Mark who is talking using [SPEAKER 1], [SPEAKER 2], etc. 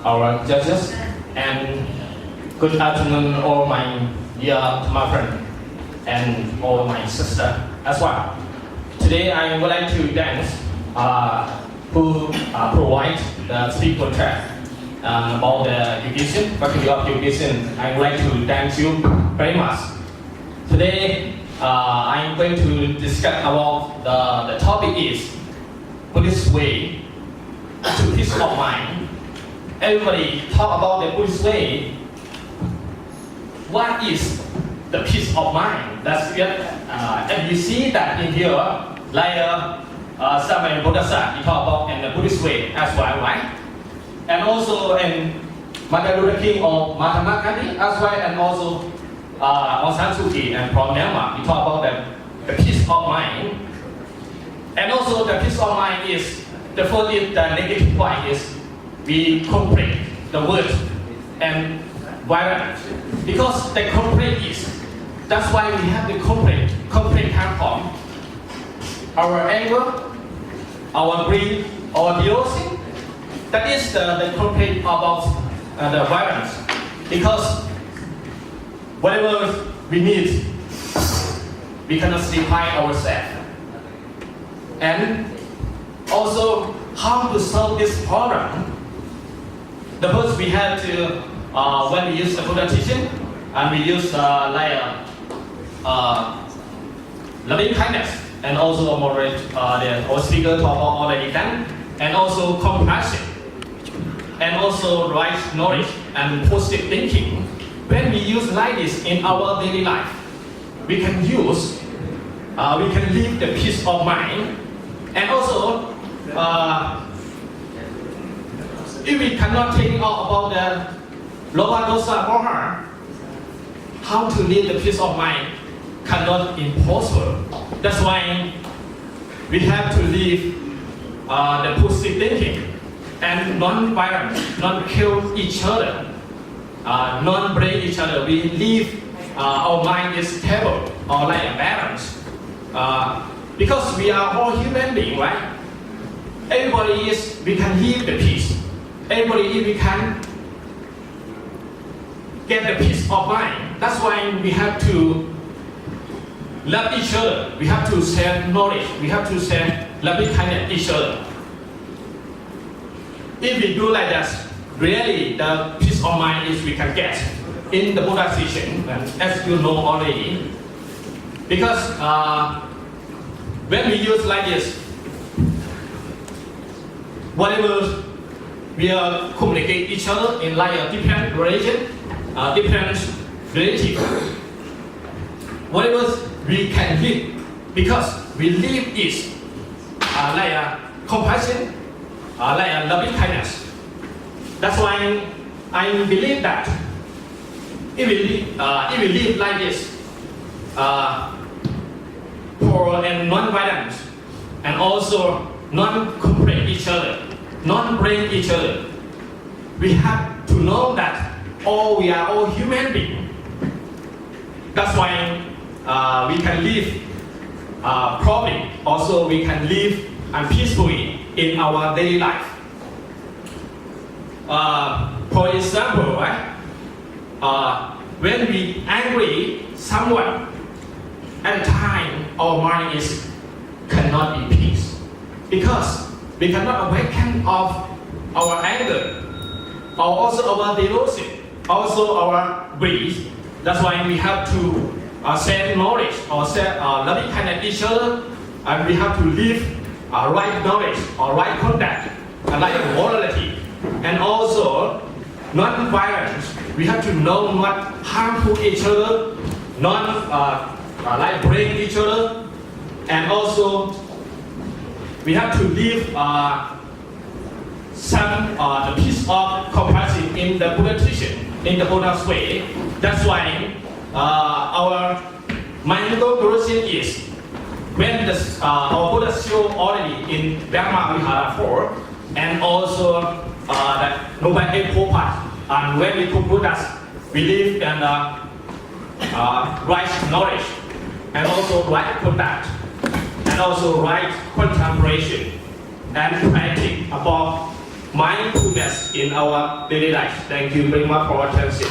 [SPEAKER 1] our judges, and good afternoon, all my dear friend and all my sister as well. Today I would like to thank who provide the speaker track about the education, faculty of education. I would like to thank you very much. Today I'm going to discuss about the topic is Buddhist way to peace of mind. Everybody talk about the Buddhist way. What is the peace of mind? That's it. And you see that in here, like Samuel Bodhisattva, he talk about in the Buddhist way as well, right? And also in Martin Luther King or Mahatma Gandhi as well, and also Aung San Suu Kyi and from Myanmar, we talk about the peace of mind. And also the peace of mind is, the first is the negative point is we complete the word and violence. Because the complete is, that's why we have the complete come from our anger, our greed, our jealousy. That is the complete about the violence. Because whatever we need, we cannot define ourselves. And also, how to solve this problem? The first we have to, when we use the Buddha teaching, and we use loving kindness, and also our speaker talk about already done, and also compassion, and also right knowledge and positive thinking. When we use like this in our daily life, we can use, we can live the peace of mind. And also, if we cannot think about the Lobha Dosa Moha, how to live the peace of mind cannot impossible. That's why we have to live the positive thinking and non-violence, non-kill each other, non-break each other. We live, our mind is stable or like a balance. Because we are all human beings, right? Everybody is, we can live the peace. Everybody, if we can get the peace of mind, that's why we have to love each other. We have to share knowledge. We have to share loving kindness each other. If we do like that, really the peace of mind is we can get in the Buddha teaching, as you know already. Because when we use like this, whatever we communicate each other in like a different religion, different relative, whatever we can live, because we live is like a compassion, like a loving kindness. That's why I believe that if we live like this, poor and non-violent, and also non-complain each other, non-blame each other. We have to know that we are all human beings. That's why we can live properly. Also, we can live peacefully in our daily life. For example, right? When we angry someone, at the time our mind cannot be peace, because we cannot awaken of our anger, or also our devotion, also our greed. That's why we have to share knowledge or share loving kindness each other, and we have to live right knowledge or right conduct, and like morality, and also non-violence. We have to know not harmful each other, not like break each other, and also we have to live the peace of compassion in the Buddha teaching, in the Buddha's way. That's why our mindful direction is when our Buddha show already in Dhamma Vihara 4, and also the Noble Eightfold Path. And when we put Buddhas, we live in right knowledge, and also right conduct, and also right contemplation, and practice about mindfulness in our daily life. Thank you very much for attention.